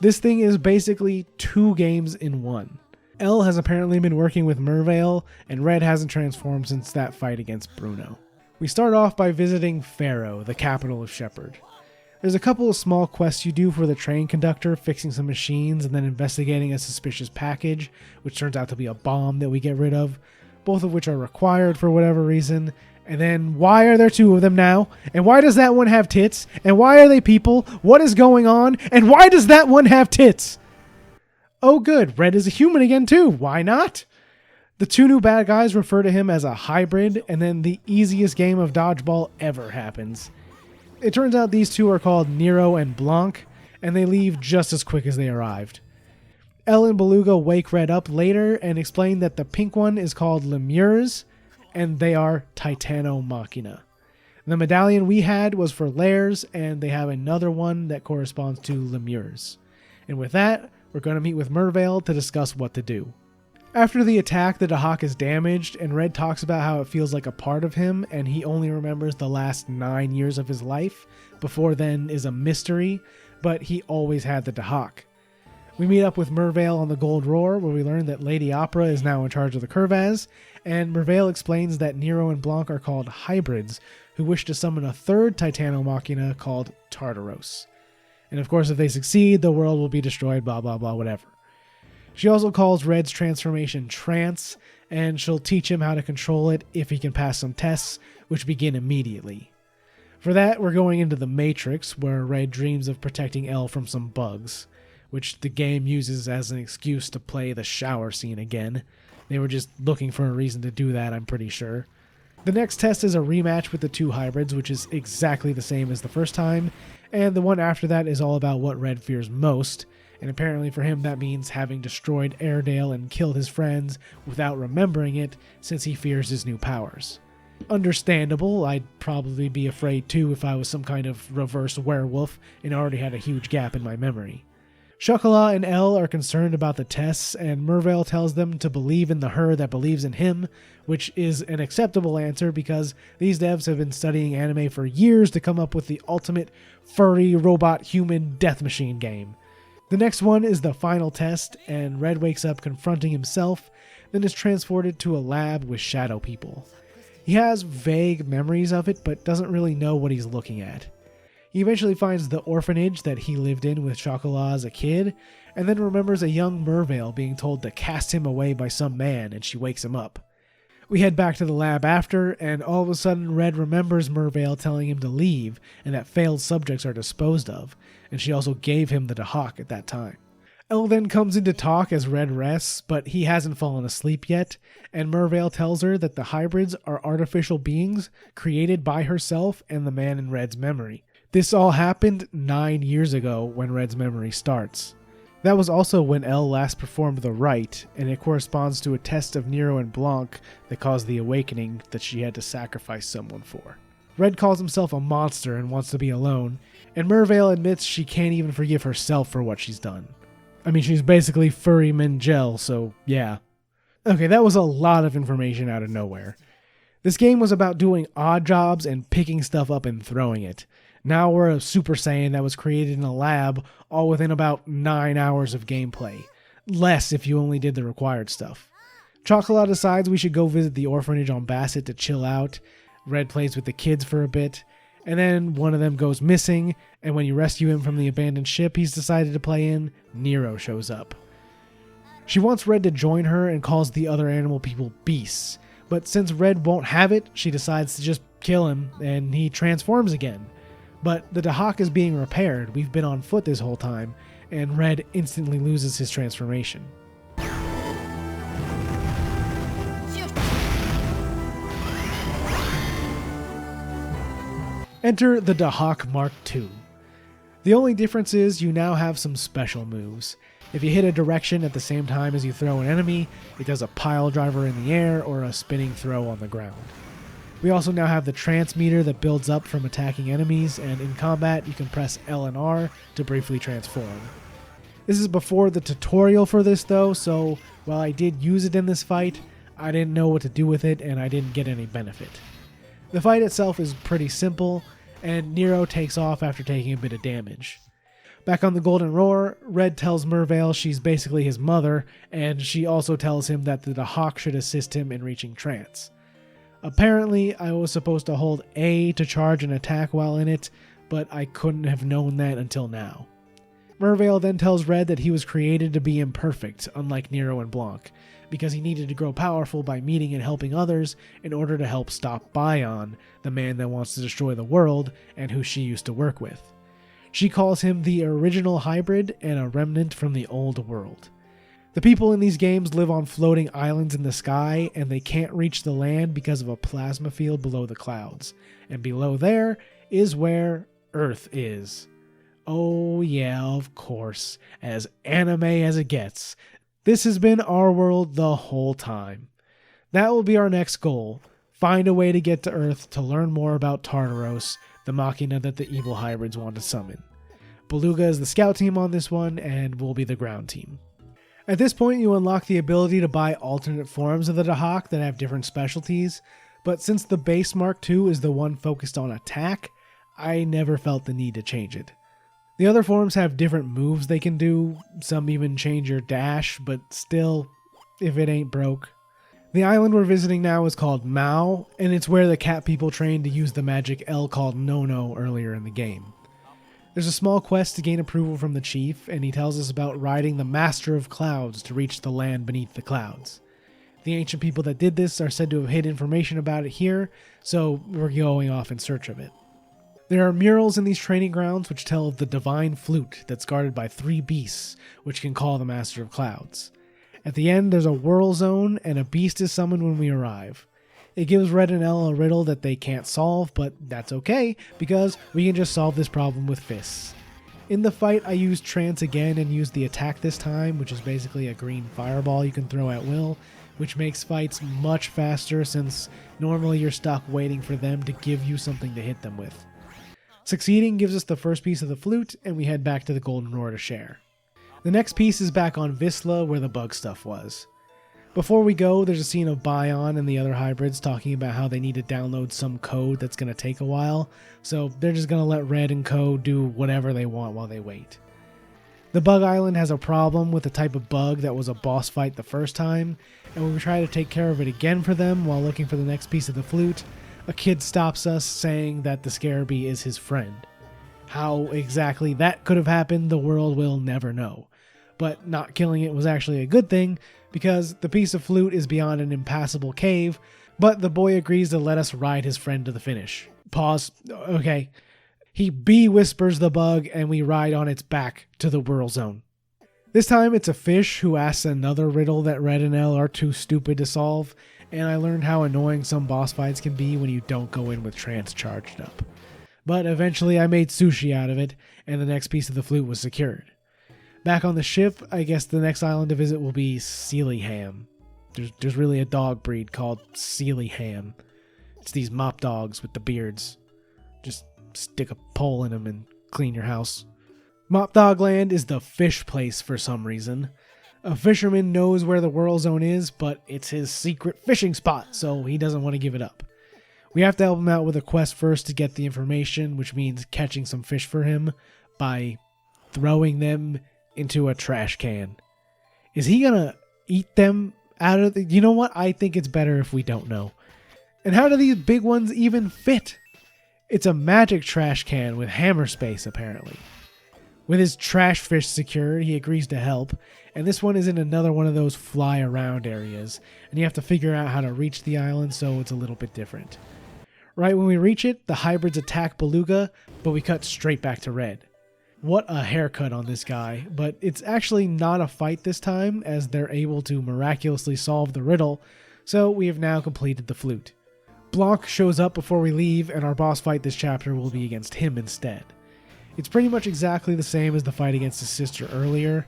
This thing is basically 2 games in 1. Elle has apparently been working with Mervale, and Red hasn't transformed since that fight against Bruno. We start off by visiting Pharaoh, the capital of Shepherd. There's a couple of small quests you do for the train conductor, fixing some machines and then investigating a suspicious package, which turns out to be a bomb that we get rid of, both of which are required for whatever reason. And then, why are there two of them now? And why does that one have tits? And why are they people? What is going on? And why does that one have tits? Oh good, Red is a human again too, why not? The two new bad guys refer to him as a hybrid, and then the easiest game of dodgeball ever happens. It turns out these two are called Nero and Blanc, and they leave just as quick as they arrived. Elle and Beluga wake Red up later and explain that the pink one is called Lemures, and they are Titano Machina. The medallion we had was for Lairs, and they have another one that corresponds to Lemures. And with that, we're going to meet with Mervale to discuss what to do. After the attack, the Dahak is damaged, and Red talks about how it feels like a part of him, and he only remembers the last 9 years of his life. Before then is a mystery, but he always had the Dahak. We meet up with Mervale on the Gold Roar, where we learn that Lady Opera is now in charge of the Kurvaz, and Mervale explains that Nero and Blanc are called hybrids, who wish to summon a third Titano Machina called Tartaros. And of course, if they succeed, the world will be destroyed, blah blah blah, whatever. She also calls Red's transformation Trance, and she'll teach him how to control it if he can pass some tests, which begin immediately. For that, we're going into the Matrix, where Red dreams of protecting Elle from some bugs, which the game uses as an excuse to play the shower scene again. They were just looking for a reason to do that, I'm pretty sure. The next test is a rematch with the two hybrids, which is exactly the same as the first time, and the one after that is all about what Red fears most, and apparently for him that means having destroyed Airedale and killed his friends without remembering it, since he fears his new powers. Understandable, I'd probably be afraid too if I was some kind of reverse werewolf and already had a huge gap in my memory. Chocolat and Elle are concerned about the tests, and Mervale tells them to believe in the her that believes in him, which is an acceptable answer because these devs have been studying anime for years to come up with the ultimate furry robot human death machine game. The next one is the final test, and Red wakes up confronting himself, then is transported to a lab with shadow people. He has vague memories of it, but doesn't really know what he's looking at. He eventually finds the orphanage that he lived in with Chocolat as a kid, and then remembers a young Mervale being told to cast him away by some man, and she wakes him up. We head back to the lab after, and all of a sudden Red remembers Mervale telling him to leave, and that failed subjects are disposed of, and she also gave him the Dahak at that time. Elle then comes in to talk as Red rests, but he hasn't fallen asleep yet, and Mervale tells her that the hybrids are artificial beings created by herself and the man in Red's memory. This all happened 9 years ago when Red's memory starts. That was also when Elle last performed the rite, and it corresponds to a test of Nero and Blanc that caused the awakening that she had to sacrifice someone for. Red calls himself a monster and wants to be alone, and Mervale admits she can't even forgive herself for what she's done. I mean, she's basically furry Mengel, so yeah. Okay, that was a lot of information out of nowhere. This game was about doing odd jobs and picking stuff up and throwing it. Now we're a Super Saiyan that was created in a lab, all within about 9 hours of gameplay. Less if you only did the required stuff. Chocolat decides we should go visit the orphanage on Bassett to chill out. Red plays with the kids for a bit, and then one of them goes missing, and when you rescue him from the abandoned ship he's decided to play in, Nero shows up. She wants Red to join her and calls the other animal people beasts, but since Red won't have it, she decides to just kill him, and he transforms again. But the Dahak is being repaired, we've been on foot this whole time, and Red instantly loses his transformation. Enter the Dahak Mark II. The only difference is you now have some special moves. If you hit a direction at the same time as you throw an enemy, it does a pile driver in the air or a spinning throw on the ground. We also now have the trance meter that builds up from attacking enemies, and in combat you can press L and R to briefly transform. This is before the tutorial for this though, so while I did use it in this fight, I didn't know what to do with it and I didn't get any benefit. The fight itself is pretty simple, and Nero takes off after taking a bit of damage. Back on the Golden Roar, Red tells Mervale she's basically his mother, and she also tells him that the Dahak should assist him in reaching trance. Apparently, I was supposed to hold A to charge an attack while in it, but I couldn't have known that until now. Mervale then tells Red that he was created to be imperfect, unlike Nero and Blanc, because he needed to grow powerful by meeting and helping others in order to help stop Bion, the man that wants to destroy the world and who she used to work with. She calls him the original hybrid and a remnant from the old world. The people in these games live on floating islands in the sky, and they can't reach the land because of a plasma field below the clouds. And below there is where Earth is. Oh yeah, of course, as anime as it gets. This has been our world the whole time. That will be our next goal. Find a way to get to Earth to learn more about Tartaros, the machina that the evil hybrids want to summon. Beluga is the scout team on this one, and we'll be the ground team. At this point, you unlock the ability to buy alternate forms of the Dahak that have different specialties, but since the base Mark II is the one focused on attack, I never felt the need to change it. The other forms have different moves they can do, some even change your dash, but still, if it ain't broke. The island we're visiting now is called Mao, and it's where the cat people trained to use the magic L called Nono earlier in the game. There's a small quest to gain approval from the chief, and he tells us about riding the Master of Clouds to reach the land beneath the clouds. The ancient people that did this are said to have hid information about it here, so we're going off in search of it. There are murals in these training grounds which tell of the divine flute that's guarded by 3 beasts, which can call the Master of Clouds. At the end, there's a whirl zone, and a beast is summoned when we arrive. It gives Red and Elle a riddle that they can't solve, but that's okay, because we can just solve this problem with fists. In the fight, I used Trance again and used the attack this time, which is basically a green fireball you can throw at will, which makes fights much faster since normally you're stuck waiting for them to give you something to hit them with. Succeeding gives us the first piece of the flute, and we head back to the Golden Roar to share. The next piece is back on Visla, where the bug stuff was. Before we go, there's a scene of Bion and the other hybrids talking about how they need to download some code that's going to take a while, so they're just going to let Red and Co. do whatever they want while they wait. The bug island has a problem with the type of bug that was a boss fight the first time, and when we try to take care of it again for them while looking for the next piece of the flute, a kid stops us saying that the Scarabee is his friend. How exactly that could have happened, the world will never know. But not killing it was actually a good thing, because the piece of flute is beyond an impassable cave, but the boy agrees to let us ride his friend to the finish. Pause. Okay. He whispers the bug, and we ride on its back to the whirl zone. This time it's a fish who asks another riddle that Red and Elle are too stupid to solve, and I learned how annoying some boss fights can be when you don't go in with Trance charged up. But eventually I made sushi out of it, and the next piece of the flute was secured. Back on the ship, I guess the next island to visit will be Sealyham. There's really a dog breed called Sealyham. It's these mop dogs with the beards. Just stick a pole in them and clean your house. Mop Dog Land is the fish place for some reason. A fisherman knows where the whirl zone is, but it's his secret fishing spot, so he doesn't want to give it up. We have to help him out with a quest first to get the information, which means catching some fish for him by throwing them into a trash can. Is he gonna eat them out of the... You know what? I think it's better if we don't know. And how do these big ones even fit? It's a magic trash can with hammer space, apparently. With his trash fish secured, he agrees to help, and this one is in another one of those fly around areas, and you have to figure out how to reach the island, so it's a little bit different. Right when we reach it, the hybrids attack Beluga, but we cut straight back to Red. What a haircut on this guy, but it's actually not a fight this time, as they're able to miraculously solve the riddle, so we have now completed the flute. Blanc shows up before we leave, and our boss fight this chapter will be against him instead. It's pretty much exactly the same as the fight against his sister earlier.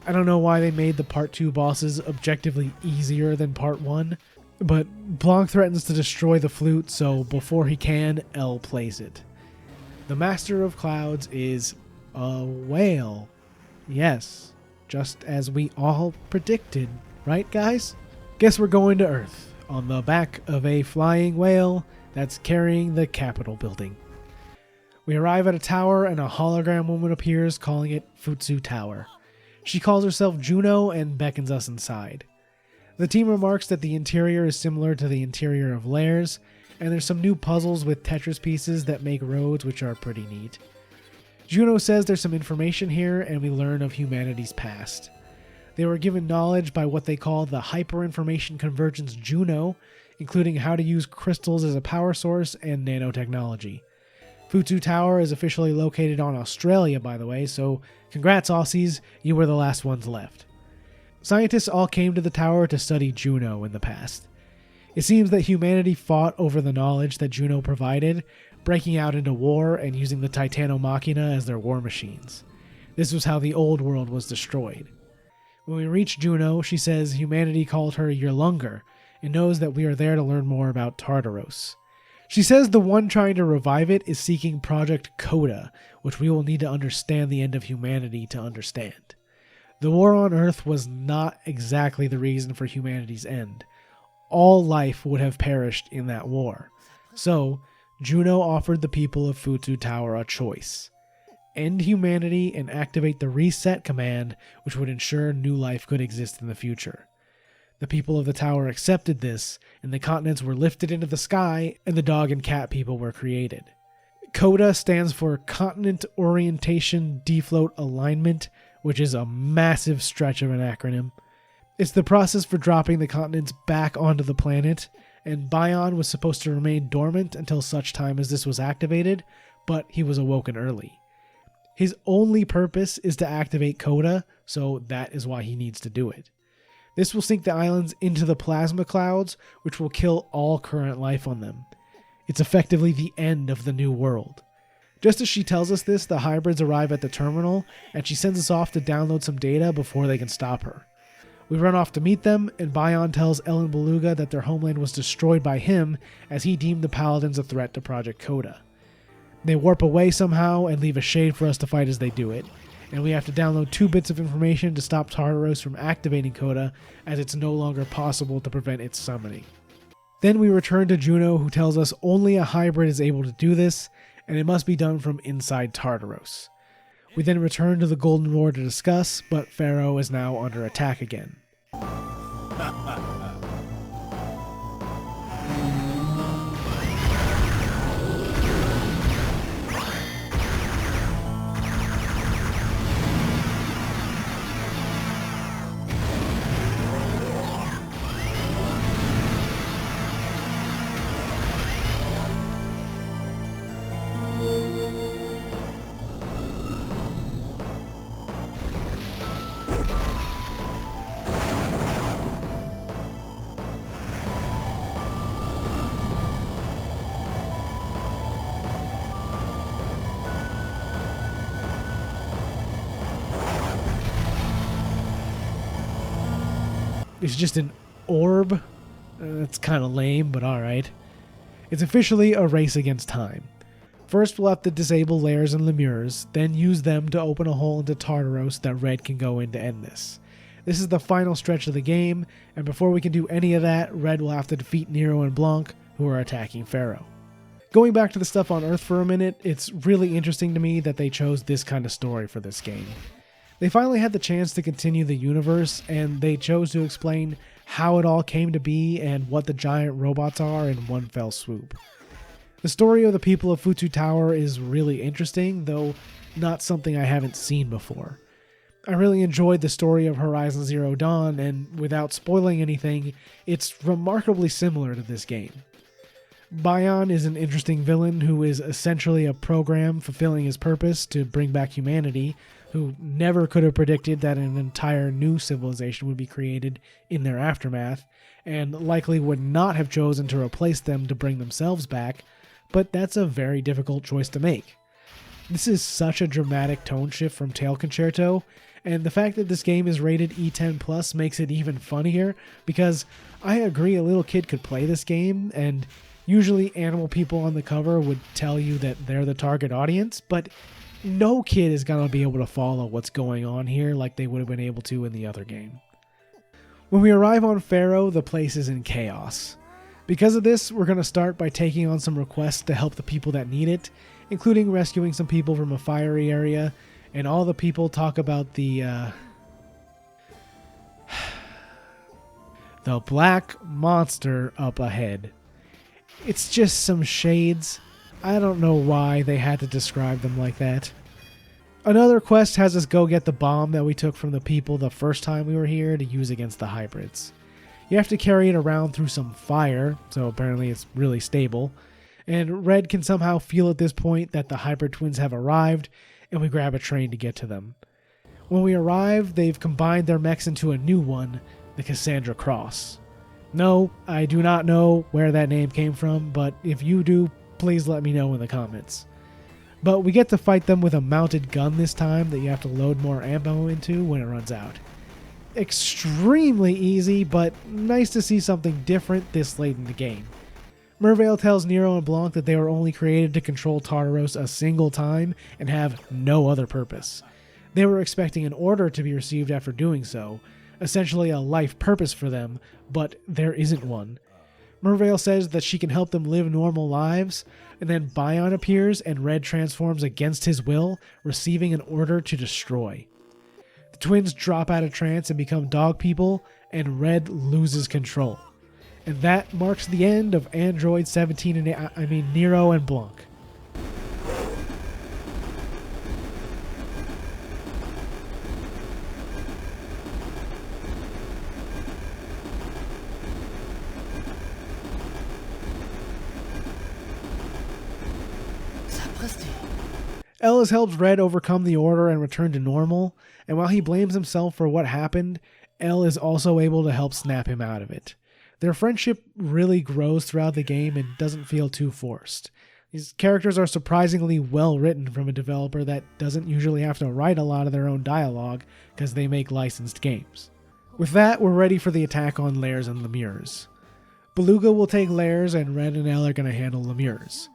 I don't know why they made the Part 2 bosses objectively easier than Part 1, but Blanc threatens to destroy the flute, so before he can, Elle plays it. The Master of Clouds is a whale. Yes, just as we all predicted, right guys? Guess we're going to Earth, on the back of a flying whale that's carrying the Capitol building. We arrive at a tower and a hologram woman appears, calling it Futsu Tower. She calls herself Juno and beckons us inside. The team remarks that the interior is similar to the interior of Lairs, and there's some new puzzles with Tetris pieces that make roads, which are pretty neat. Juno says there's some information here, and we learn of humanity's past. They were given knowledge by what they call the Hyperinformation Convergence Juno, including how to use crystals as a power source and nanotechnology. Futsu Tower is officially located on Australia, by the way, so congrats Aussies, you were the last ones left. Scientists all came to the tower to study Juno in the past. It seems that humanity fought over the knowledge that Juno provided, breaking out into war and using the Titanomachina as their war machines. This was how the old world was destroyed. When we reach Juno, she says humanity called her Yerlunger, and knows that we are there to learn more about Tartaros. She says the one trying to revive it is seeking Project Coda, which we will need to understand the end of humanity to understand. The war on Earth was not exactly the reason for humanity's end. All life would have perished in that war. So, Juno offered the people of Futsu Tower a choice. End humanity and activate the reset command, which would ensure new life could exist in the future. The people of the tower accepted this, and the continents were lifted into the sky, and the dog and cat people were created. CODA stands for Continent Orientation Defloat Alignment, which is a massive stretch of an acronym. It's the process for dropping the continents back onto the planet, and Bion was supposed to remain dormant until such time as this was activated, but he was awoken early. His only purpose is to activate CODA, so that is why he needs to do it. This will sink the islands into the plasma clouds, which will kill all current life on them. It's effectively the end of the new world. Just as she tells us this, the hybrids arrive at the terminal, and she sends us off to download some data before they can stop her. We run off to meet them, and Bion tells Ellen Beluga that their homeland was destroyed by him, as he deemed the Paladins a threat to Project Coda. They warp away somehow and leave a shade for us to fight as they do it, and we have to download 2 bits of information to stop Tartaros from activating Coda, as it's no longer possible to prevent its summoning. Then we return to Juno, who tells us only a hybrid is able to do this, and it must be done from inside Tartaros. We then return to the Golden Roar to discuss, but Pharaoh is now under attack again. It's just an orb. That's kind of lame, but alright. It's officially a race against time. First we'll have to disable Lairs and Lemures, then use them to open a hole into Tartaros that Red can go in to end this. This is the final stretch of the game, and before we can do any of that, Red will have to defeat Nero and Blanc, who are attacking Pharaoh. Going back to the stuff on Earth for a minute, it's really interesting to me that they chose this kind of story for this game. They finally had the chance to continue the universe, and they chose to explain how it all came to be and what the giant robots are in one fell swoop. The story of the people of Futsu Tower is really interesting, though not something I haven't seen before. I really enjoyed the story of Horizon Zero Dawn, and without spoiling anything, it's remarkably similar to this game. Bion is an interesting villain who is essentially a program fulfilling his purpose to bring back humanity, who never could have predicted that an entire new civilization would be created in their aftermath, and likely would not have chosen to replace them to bring themselves back, but that's a very difficult choice to make. This is such a dramatic tone shift from Tail Concerto, and the fact that this game is rated E10+ makes it even funnier, because I agree a little kid could play this game, and usually animal people on the cover would tell you that they're the target audience, but no kid is going to be able to follow what's going on here like they would have been able to in the other game. When we arrive on Pharaoh, the place is in chaos. Because of this, we're going to start by taking on some requests to help the people that need it, including rescuing some people from a fiery area, and all the people talk about the the black monster up ahead. It's just some shades. I don't know why they had to describe them like that. Another quest has us go get the bomb that we took from the people the first time we were here to use against the hybrids. You have to carry it around through some fire, so apparently it's really stable. And Red can somehow feel at this point that the hybrid twins have arrived, and we grab a train to get to them. When we arrive, they've combined their mechs into a new one, the Cassandra Cross. No, I do not know where that name came from, but if you do, please let me know in the comments. But we get to fight them with a mounted gun this time that you have to load more ammo into when it runs out. Extremely easy, but nice to see something different this late in the game. Mervale tells Nero and Blanc that they were only created to control Tartaros a single time and have no other purpose. They were expecting an order to be received after doing so, essentially a life purpose for them, but there isn't one. Mervale says that she can help them live normal lives, and then Bion appears and Red transforms against his will, receiving an order to destroy. The twins drop out of trance and become dog people, and Red loses control. And that marks the end of Android 17 and Nero and Blanc. Ellis helps Red overcome the order and return to normal, and while he blames himself for what happened, El is also able to help snap him out of it. Their friendship really grows throughout the game and doesn't feel too forced. These characters are surprisingly well written from a developer that doesn't usually have to write a lot of their own dialogue because they make licensed games. With that, we're ready for the attack on Lairs and Lemures. Beluga will take Lairs, and Red and El are going to handle Lemures.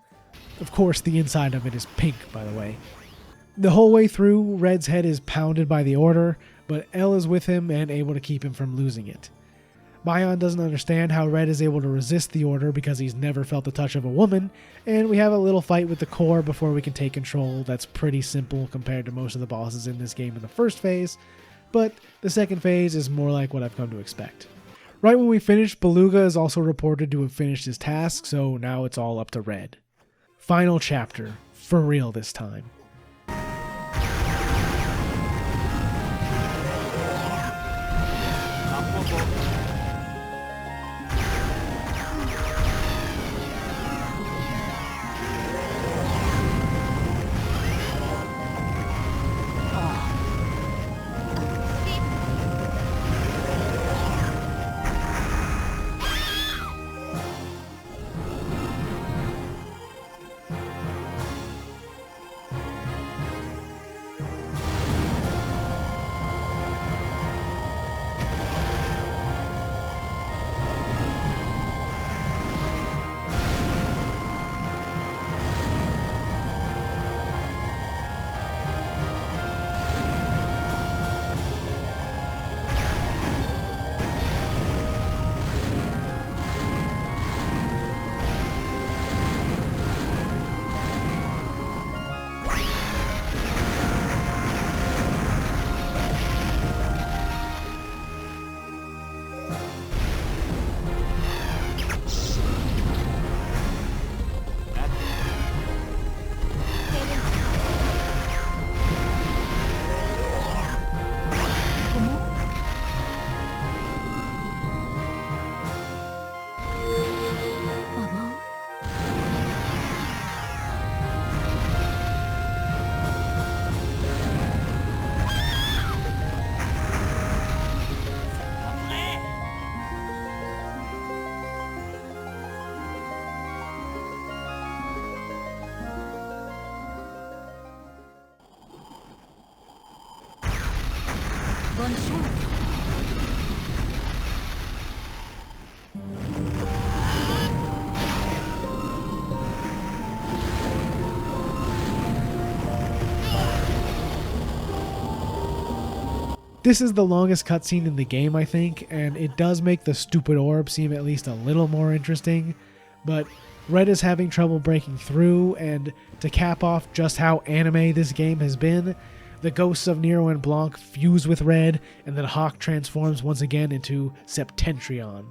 Of course, the inside of it is pink, by the way. The whole way through, Red's head is pounded by the order, but El is with him and able to keep him from losing it. Bion doesn't understand how Red is able to resist the order because he's never felt the touch of a woman, and we have a little fight with the core before we can take control. That's pretty simple compared to most of the bosses in this game in the first phase, but the second phase is more like what I've come to expect. Right when we finish, Beluga is also reported to have finished his task, so now it's all up to Red. Final chapter, for real this time. This is the longest cutscene in the game, I think, and it does make the stupid orb seem at least a little more interesting, but Red is having trouble breaking through, and to cap off just how anime this game has been, The ghosts of Nero and Blanc fuse with red, and then Hawk transforms once again into Septentrion.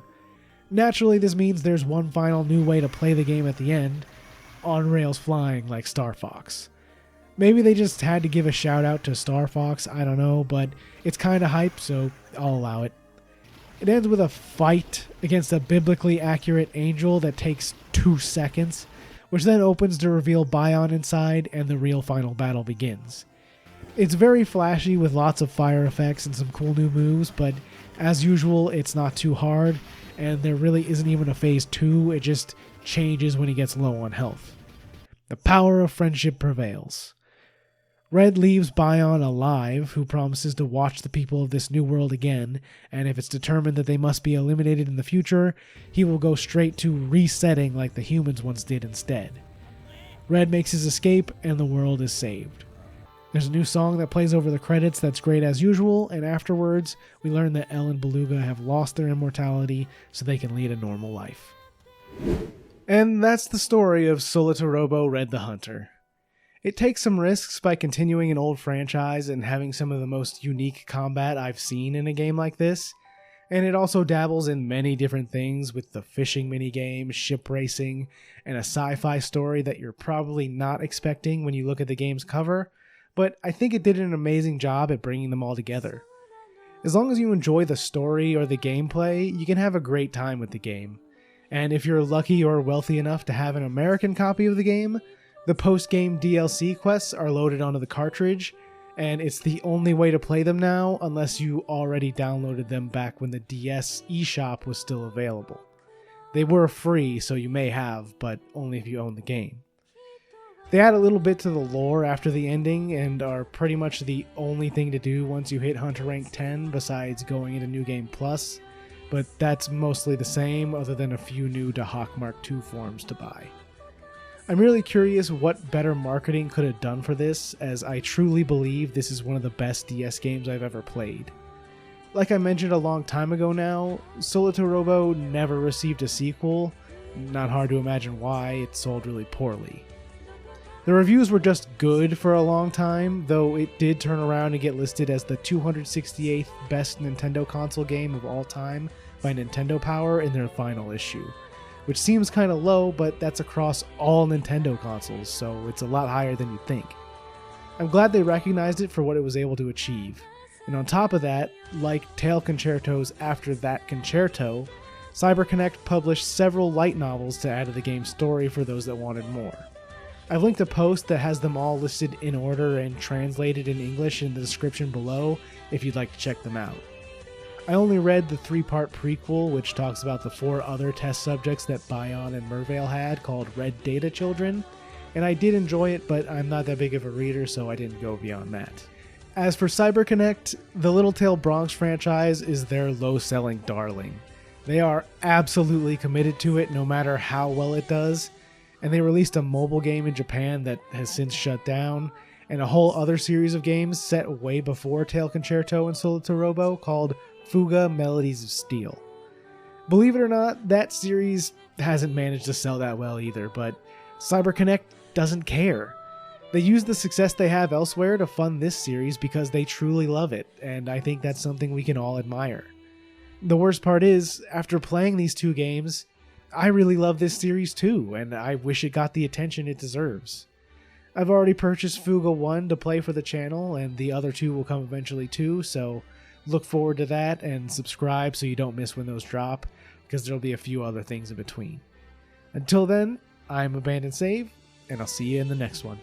Naturally, this means there's one final new way to play the game at the end, on rails flying like Star Fox. Maybe they just had to give a shout out to Star Fox, I don't know, but it's kinda hype, so I'll allow it. It ends with a fight against a biblically accurate angel that takes 2 seconds, which then opens to reveal Bion inside, and the real final battle begins. It's very flashy with lots of fire effects and some cool new moves, but as usual, it's not too hard, and there really isn't even a phase 2, it just changes when he gets low on health. The power of friendship prevails. Red leaves Bion alive, who promises to watch the people of this new world again, and if it's determined that they must be eliminated in the future, he will go straight to resetting like the humans once did instead. Red makes his escape, and the world is saved. There's a new song that plays over the credits that's great as usual, and afterwards, we learn that Elle and Beluga have lost their immortality so they can lead a normal life. And that's the story of Solatorobo Red the Hunter. It takes some risks by continuing an old franchise and having some of the most unique combat I've seen in a game like this, and it also dabbles in many different things with the fishing minigame, ship racing, and a sci-fi story that you're probably not expecting when you look at the game's cover, but I think it did an amazing job at bringing them all together. As long as you enjoy the story or the gameplay, you can have a great time with the game. And if you're lucky or wealthy enough to have an American copy of the game, the post-game DLC quests are loaded onto the cartridge, and it's the only way to play them now unless you already downloaded them back when the DS eShop was still available. They were free, so you may have, but only if you own the game. They add a little bit to the lore after the ending and are pretty much the only thing to do once you hit Hunter Rank 10 besides going into New Game Plus, but that's mostly the same other than a few new Dahak Mark II forms to buy. I'm really curious what better marketing could have done for this, as I truly believe this is one of the best DS games I've ever played. Like I mentioned a long time ago now, Solatorobo never received a sequel. Not hard to imagine why, it sold really poorly. The reviews were just good for a long time, though it did turn around and get listed as the 268th best Nintendo console game of all time by Nintendo Power in their final issue. Which seems kinda low, but that's across all Nintendo consoles, so it's a lot higher than you'd think. I'm glad they recognized it for what it was able to achieve. And on top of that, like Tail Concerto's After That Concerto, CyberConnect published several light novels to add to the game's story for those that wanted more. I've linked a post that has them all listed in order and translated in English in the description below if you'd like to check them out. I only read the 3-part prequel, which talks about the 4 other test subjects that Bion and Mervale had, called Red Data Children, and I did enjoy it, but I'm not that big of a reader, so I didn't go beyond that. As for CyberConnect, the Little Tail Bronx franchise is their low-selling darling. They are absolutely committed to it no matter how well it does, and they released a mobile game in Japan that has since shut down, and a whole other series of games set way before Tail Concerto and Solatorobo called Fuga, Melodies of Steel. Believe it or not, that series hasn't managed to sell that well either, but CyberConnect doesn't care. They use the success they have elsewhere to fund this series because they truly love it, and I think that's something we can all admire. The worst part is, after playing these 2 games, I really love this series too, and I wish it got the attention it deserves. I've already purchased Fuga 1 to play for the channel, and the other 2 will come eventually too, so look forward to that and subscribe so you don't miss when those drop, because there'll be a few other things in between. Until then, I'm Abandoned Save, and I'll see you in the next one.